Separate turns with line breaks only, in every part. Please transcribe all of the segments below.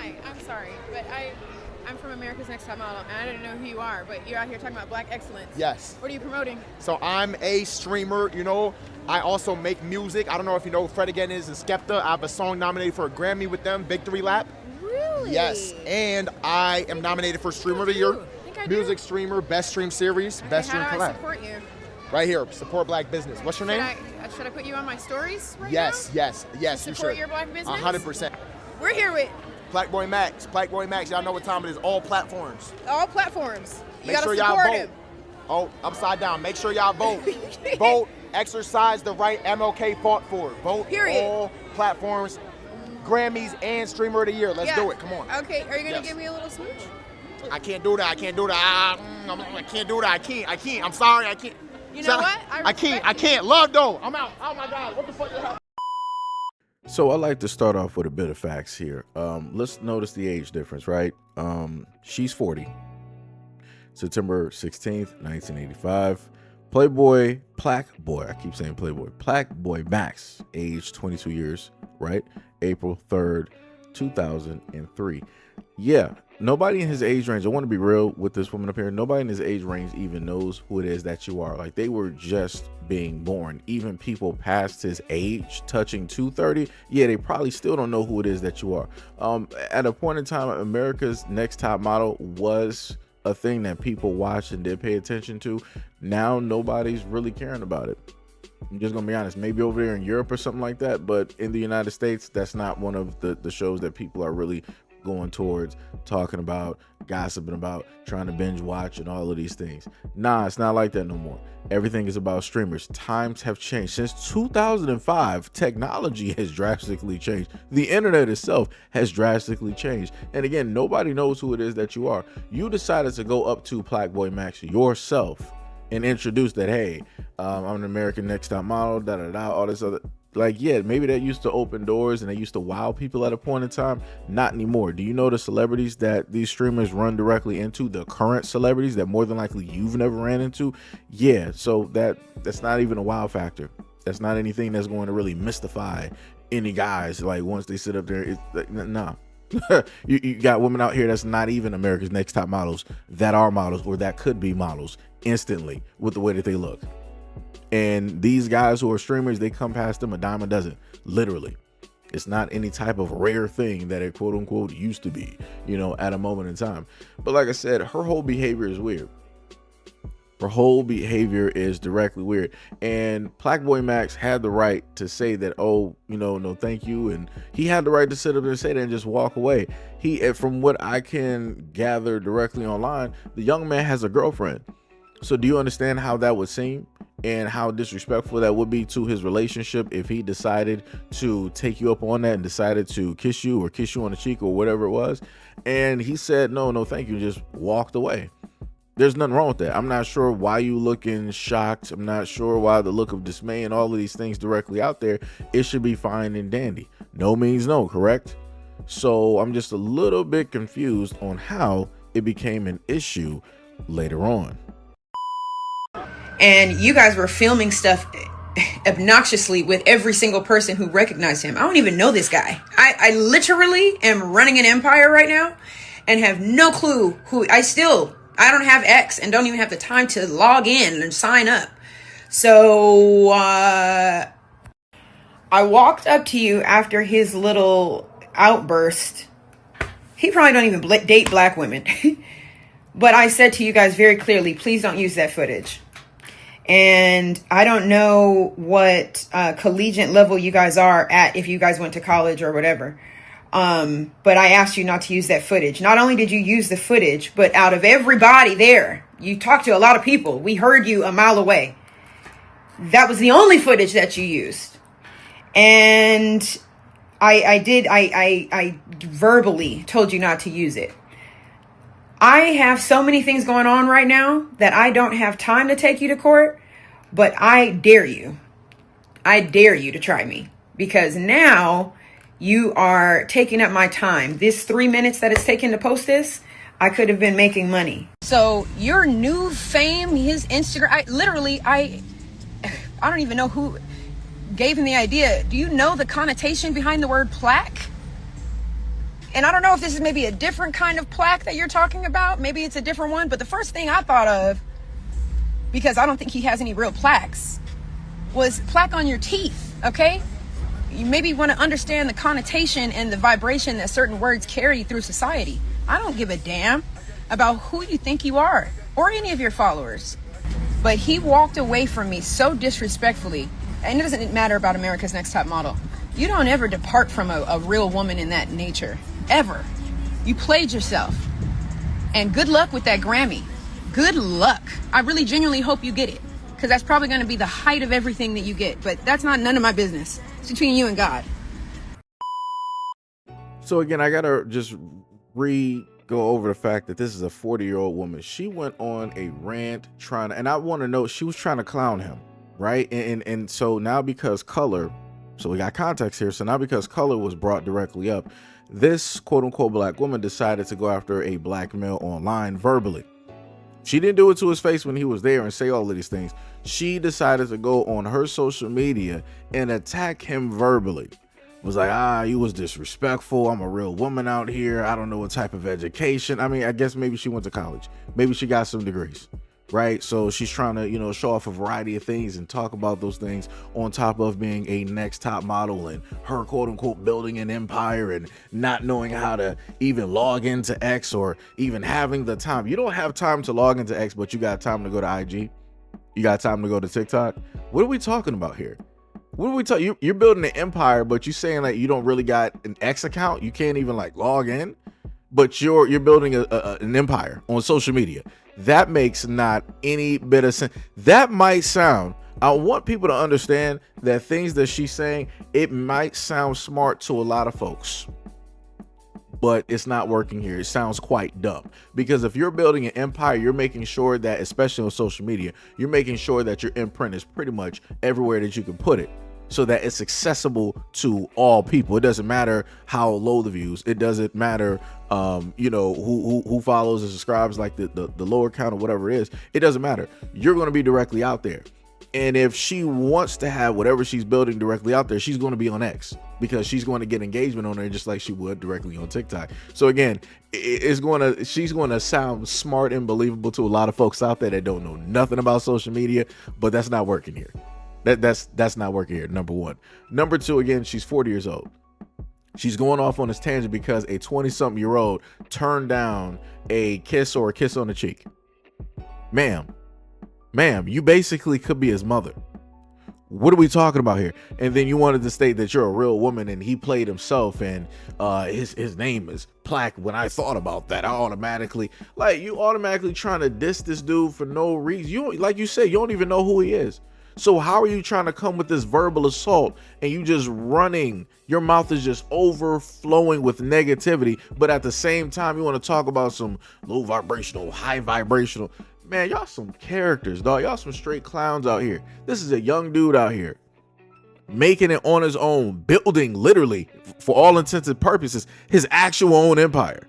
Hi, I'm sorry, but I'm from America's Next Top Model, and I didn't know who you are, but you're out here talking about black excellence.
Yes.
What are you promoting?
So I'm a streamer, you know. I also make music. I don't know if you know who Fred Again is and Skepta. I have a song nominated for a Grammy with them, Victory Lap.
Really?
Yes, and I am nominated for Streamer of the Year. Music streamer, best stream series, best stream collab.
How do I support you?
Right here, support black business. What's your name?
Should I put you on my stories right
yes,
now?
Yes, yes, you should.
Support your black business?
100%.
We're here with
PlaqueBoyMax. PlaqueBoyMax, y'all know what time it is. All platforms.
All platforms. You
Make
gotta
sure y'all
support
vote.
him.
Oh, upside down. Make sure y'all vote. Vote. Exercise the right MLK fought for. Vote.
Period.
All platforms, Grammys, and Streamer of the Year. Let's do it. Come on.
Okay. Are you gonna give me a little smooch?
I can't do that. I can't do that. I can't do that. I can't. I'm sorry. I can't.
You know what?
I can't. Love though. I'm out. Oh my God. What the fuck?
So I like to start off with a bit of facts here. Let's notice the age difference, right? She's 40. September 16th, 1985. PlaqueBoy, I keep saying Playboy. PlaqueBoyMax, age 22 years, right? April 3rd, 2003. Yeah, nobody in his age range, I want to be real with this woman up here, nobody in his age range even knows who it is that you are. Like, they were just being born. Even people past his age, touching 230, yeah, they probably still don't know who it is that you are. At a point in time, America's Next Top Model was a thing that people watched and did pay attention to. Now nobody's really caring about it. I'm just gonna be honest, maybe over there in Europe or something like that, but in the United States, that's not one of the shows that people are really going towards, talking about, gossiping about, trying to binge watch and all of these things. Nah, it's not like that no more. Everything is about streamers. Times have changed. Since 2005, technology has drastically changed. The internet itself has drastically changed. And again, nobody knows who it is that you are. You decided to go up to PlaqueBoyMax yourself and introduce that, hey, I'm an American Next Top Model, all this other. Like, yeah, maybe that used to open doors and they used to wow people at a point in time. Not anymore. Do you know the celebrities that these streamers run directly into? The current celebrities that more than likely you've never ran into? Yeah, so that's not even a wow factor. That's not anything that's going to really mystify any guys. Like, once they sit up there, it's like, nah. you got women out here that's not even America's Next Top Models that are models or that could be models instantly with the way that they look. And these guys who are streamers, they come past them a dime a dozen, literally. It's not any type of rare thing that it quote unquote used to be, you know, at a moment in time. But like I said, her whole behavior is weird. Her whole behavior is directly weird. And PlaqueBoyMax had the right to say that, oh, you know, no, thank you. And he had the right to sit up there and say that and just walk away. From what I can gather directly online, the young man has a girlfriend. So do you understand how that would seem and how disrespectful that would be to his relationship if he decided to take you up on that and decided to kiss you on the cheek or whatever it was? And he said, no, thank you, just walked away. There's nothing wrong with that. I'm not sure why you looking shocked. I'm not sure why the look of dismay and all of these things directly out there. It should be fine and dandy. No means no, correct? So I'm just a little bit confused on how it became an issue later on.
And you guys were filming stuff obnoxiously with every single person who recognized him. I don't even know this guy. I literally am running an empire right now and have no clue who. I don't have X and don't even have the time to log in and sign up. So I walked up to you after his little outburst. He probably don't even date black women. But I said to you guys very clearly, please don't use that footage. And I don't know what collegiate level you guys are at, if you guys went to college or whatever. But I asked you not to use that footage. Not only did you use the footage, but out of everybody there, you talked to a lot of people. We heard you a mile away. That was the only footage that you used. And I verbally told you not to use it. I have so many things going on right now that I don't have time to take you to court, but I dare you. I dare you to try me, because now you are taking up my time. This 3 minutes that it's taken to post this, I could have been making money. So your new fame, his Instagram, I don't even know who gave him the idea. Do you know the connotation behind the word plaque? And I don't know if this is maybe a different kind of plaque that you're talking about. Maybe it's a different one. But the first thing I thought of, because I don't think he has any real plaques, was plaque on your teeth, okay? You maybe want to understand the connotation and the vibration that certain words carry through society. I don't give a damn about who you think you are or any of your followers. But he walked away from me so disrespectfully. And it doesn't matter about America's Next Top Model. You don't ever depart from a real woman in that nature. Ever. You played yourself. And good luck with that Grammy. Good luck. I really genuinely hope you get it. Because that's probably going to be the height of everything that you get. But that's not none of my business. It's between you and God.
So again, I gotta just go over the fact that this is a 40-year-old woman. She went on a rant trying to, and I want to know, she was trying to clown him, right? And so now because color, so we got context here. So now because color was brought directly up, this quote unquote black woman decided to go after a black male online verbally. She didn't do it to his face when he was there and say all of these things. She decided to go on her social media and attack him verbally. Was like, you was disrespectful. I'm a real woman out here. I don't know what type of education. I mean, I guess maybe she went to college. Maybe she got some degrees, right? So she's trying to, show off a variety of things and talk about those things on top of being a next top model and her quote unquote building an empire and not knowing how to even log into X or even having the time. You don't have time to log into X, but you got time to go to IG. You got time to go to TikTok. What are we talking about here? What are we talking? You're building an empire, but you're saying that you don't really got an X account. You can't even like log in, but you're building an empire on social media. That makes not any bit of sense. That might sound, I want people to understand that things that she's saying, it might sound smart to a lot of folks, but it's not working here. It sounds quite dumb, because if you're building an empire, you're making sure that, especially on social media, you're making sure that your imprint is pretty much everywhere that you can put it, so that it's accessible to all people. It doesn't matter how low the views. It doesn't matter, who follows and subscribes, like the lower count or whatever it is. It doesn't matter. You're going to be directly out there. And if she wants to have whatever she's building directly out there, she's going to be on X, because she's going to get engagement on there just like she would directly on TikTok. So again, she's going to sound smart and believable to a lot of folks out there that don't know nothing about social media, but that's not working here. That's not working here. Number one. Number two, again, she's 40 years old. She's going off on this tangent because a 20-something-year-old turned down a kiss or a kiss on the cheek. Ma'am, you basically could be his mother. What are we talking about here? And then you wanted to state that you're a real woman and he played himself and his name is Plaque. When I thought about that, you automatically trying to diss this dude for no reason. You, like you said, you don't even know who he is. So how are you trying to come with this verbal assault and you just running, your mouth is just overflowing with negativity, but at the same time you want to talk about some low vibrational, high vibrational. Man, y'all some characters, dog. Y'all some straight clowns out here. This is a young dude out here making it on his own, building, literally, for all intents and purposes, his actual own empire,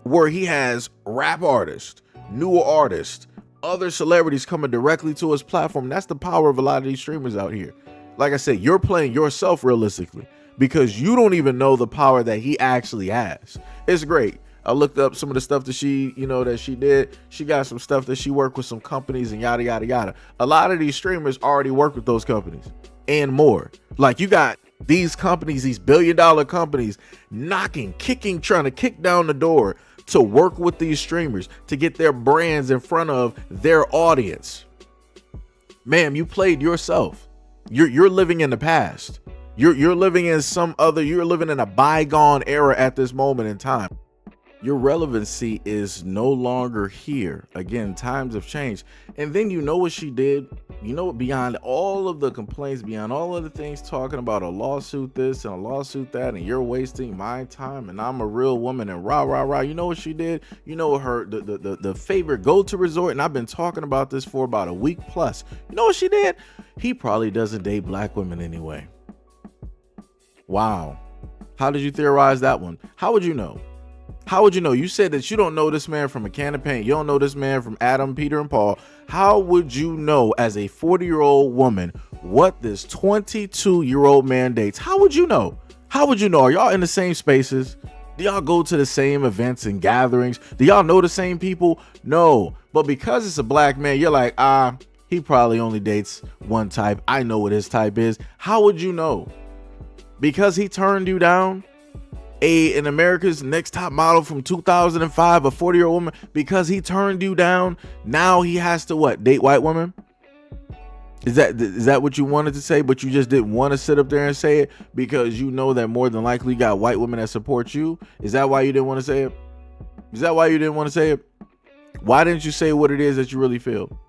where he has rap artists, newer artists, other celebrities coming directly to his platform. That's the power of a lot of these streamers out here. Like I said, you're playing yourself realistically, because you don't even know the power that he actually has. It's great. I looked up some of the stuff that she did. She got some stuff that she worked with some companies and yada, yada, yada. A lot of these streamers already work with those companies and more. Like, you got these companies, these billion-dollar companies kicking, trying to kick down the door to work with these streamers to get their brands in front of their audience. Ma'am, you played yourself. You're living in the past. You're living in you're living in a bygone era at this moment in time. Your relevancy is no longer here. Again, times have changed. And then you know what she did? You know what? Beyond all of the complaints, beyond all of the things talking about a lawsuit this and a lawsuit that, and you're wasting my time and I'm a real woman and rah, rah, rah. You know what she did? You know her, the favorite go-to resort, and I've been talking about this for about a week plus. You know what she did? He probably doesn't date black women anyway. Wow. How did you theorize that one? How would you know? How would you know? You said that you don't know this man from a can of paint. You don't know this man from Adam, Peter, and Paul. How would you know as a 40-year-old woman what this 22-year-old man dates? How would you know? How would you know? Are y'all in the same spaces? Do y'all go to the same events and gatherings? Do y'all know the same people? No. But because it's a black man, you're like, he probably only dates one type. I know what his type is. How would you know? Because he turned you down? An America's Next Top Model from 2005, a 40-year-old woman, because he turned you down, now he has to what? Date white women? Is that what you wanted to say, but you just didn't want to sit up there and say it because you know that more than likely you got white women that support you? Is that why you didn't want to say it? Is that why you didn't want to say it? Why didn't you say what it is that you really feel?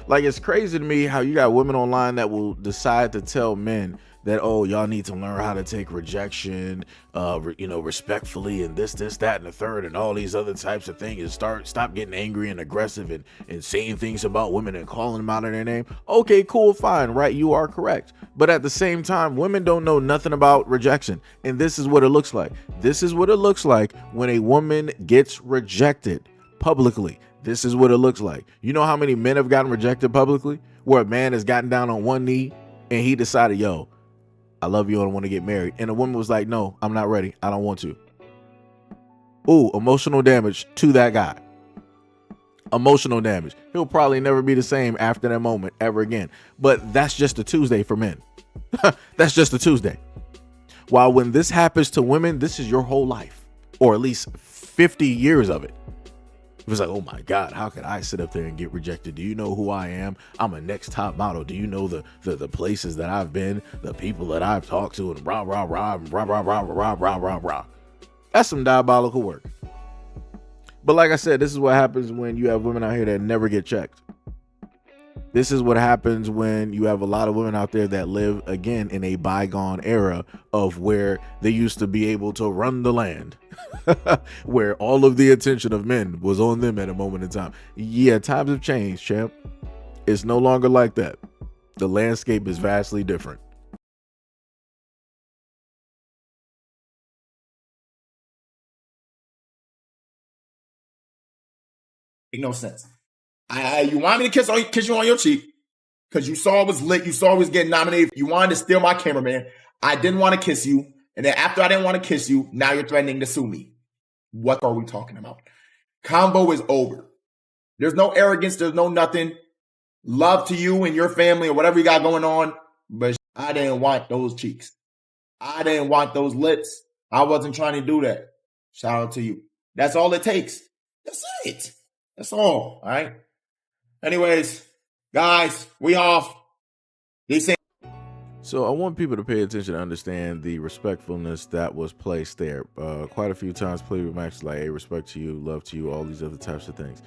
Like, it's crazy to me how you got women online that will decide to tell men that, oh, y'all need to learn how to take rejection, respectfully, and this, that, and the third, and all these other types of things, and stop getting angry and aggressive and saying things about women and calling them out of their name. Okay, cool, fine, right? You are correct. But at the same time, women don't know nothing about rejection. And this is what it looks like. This is what it looks like when a woman gets rejected publicly. This is what it looks like. You know how many men have gotten rejected publicly? Where a man has gotten down on one knee and he decided, yo, I love you and I want to get married. And a woman was like, no, I'm not ready. I don't want to. Ooh, emotional damage to that guy. Emotional damage. He'll probably never be the same after that moment ever again. But that's just a Tuesday for men. That's just a Tuesday. While when this happens to women, this is your whole life, or at least 50 years of it. It was like, oh my God, how could I sit up there and get rejected? Do you know who I am? I'm a Next Top Model. Do you know the places that I've been, the people that I've talked to, and rah, rah, rah, rah, rah, rah, rah, rah, rah, rah. That's some diabolical work. But like I said, this is what happens when you have women out here that never get checked. This is what happens when you have a lot of women out there that live, again, in a bygone era of where they used to be able to run the land, where all of the attention of men was on them at a moment in time. Yeah, times have changed, champ. It's no longer like that. The landscape is vastly different.
Make no sense. You want me to kiss you on your cheek because you saw it was lit. You saw it was getting nominated. You wanted to steal my cameraman. I didn't want to kiss you. And then after I didn't want to kiss you, now you're threatening to sue me. What are we talking about? Combo is over. There's no arrogance. There's no nothing. Love to you and your family or whatever you got going on. But I didn't want those cheeks. I didn't want those lips. I wasn't trying to do that. Shout out to you. That's all it takes. That's it. That's all right? Anyways, guys, we off.
So I want people to pay attention to understand the respectfulness that was placed there. Quite a few times, PlaqueBoyMax like, hey, respect to you, love to you, all these other types of things.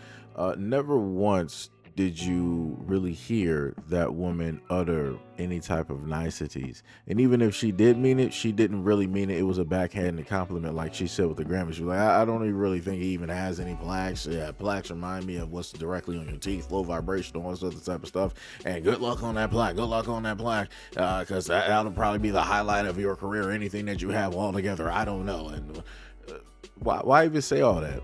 Never once did you really hear that woman utter any type of niceties. And even if she did mean it, she didn't really mean it. It was a backhanded compliment, like she said with the Grammys. She was like, I don't even really think he even has any plaques. Yeah, plaques remind me of what's directly on your teeth, low vibration, all this other type of stuff. And good luck on that plaque. Good luck on that plaque. Because that'll probably be the highlight of your career, anything that you have all together. I don't know. And why even say all that?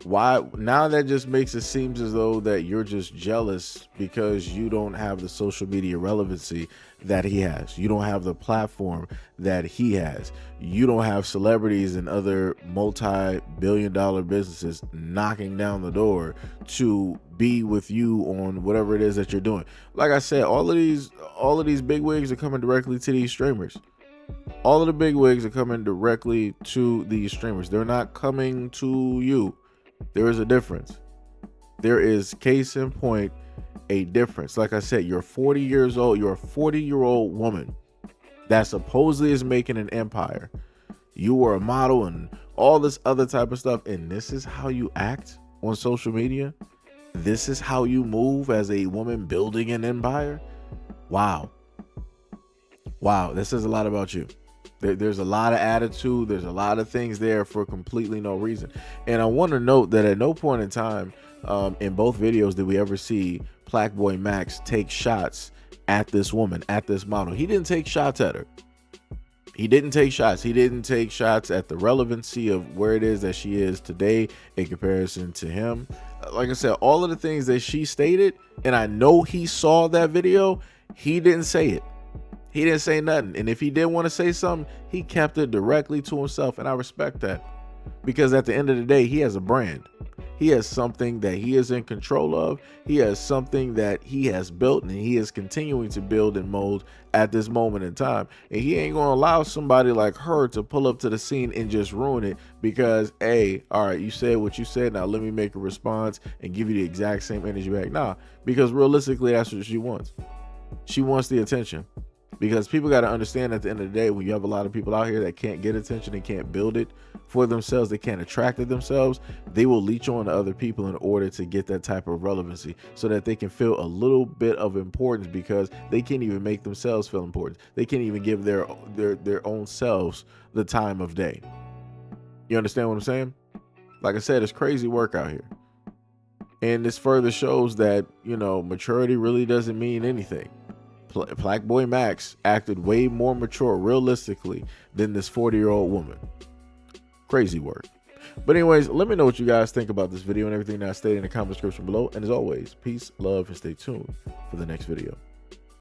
Why now? That just makes it seem as though that you're just jealous because you don't have the social media relevancy that he has. You don't have the platform that he has. You don't have celebrities and other multi-billion-dollar businesses knocking down the door to be with you on whatever it is that you're doing. Like I said, all of these big wigs are coming directly to these streamers. All of the big wigs are coming directly to these streamers. They're not coming to you. There is a difference. There is, case in point, a difference. Like I said, you're 40 years old. You're a 40-year-old woman that supposedly is making an empire. You were a model and all this other type of stuff. And this is how you act on social media. This is how you move as a woman building an empire. Wow. Wow. That says a lot about you. There's a lot of attitude. There's a lot of things there for completely no reason. And I want to note that at no point in time in both videos did we ever see PlaqueBoyMax take shots at this woman, at this model. He didn't take shots at her. He didn't take shots. He didn't take shots at the relevancy of where it is that she is today in comparison to him. Like I said, all of the things that she stated, and I know he saw that video, he didn't say it. He didn't say nothing. And if he did want to say something, he kept it directly to himself. And I respect that, because at the end of the day, he has a brand. He has something that he is in control of. He has something that he has built, and he is continuing to build and mold at this moment in time. And he ain't going to allow somebody like her to pull up to the scene and just ruin it because, hey, all right, you said what you said. Now let me make a response and give you the exact same energy back. Nah, because realistically, that's what she wants. She wants the attention. Because people got to understand, at the end of the day, when you have a lot of people out here that can't get attention and can't build it for themselves, they can't attract it themselves, they will leech on to other people in order to get that type of relevancy so that they can feel a little bit of importance, because they can't even make themselves feel important. They can't even give their own selves the time of day. You understand what I'm saying? Like I said, it's crazy work out here. And this further shows that, you know, maturity really doesn't mean anything. PlaqueBoyMax acted way more mature realistically than this 40-year-old woman. Crazy work. But anyways, let me know what you guys think about this video and everything that I stated in the comment description below. And as always, peace, love, and stay tuned for the next video.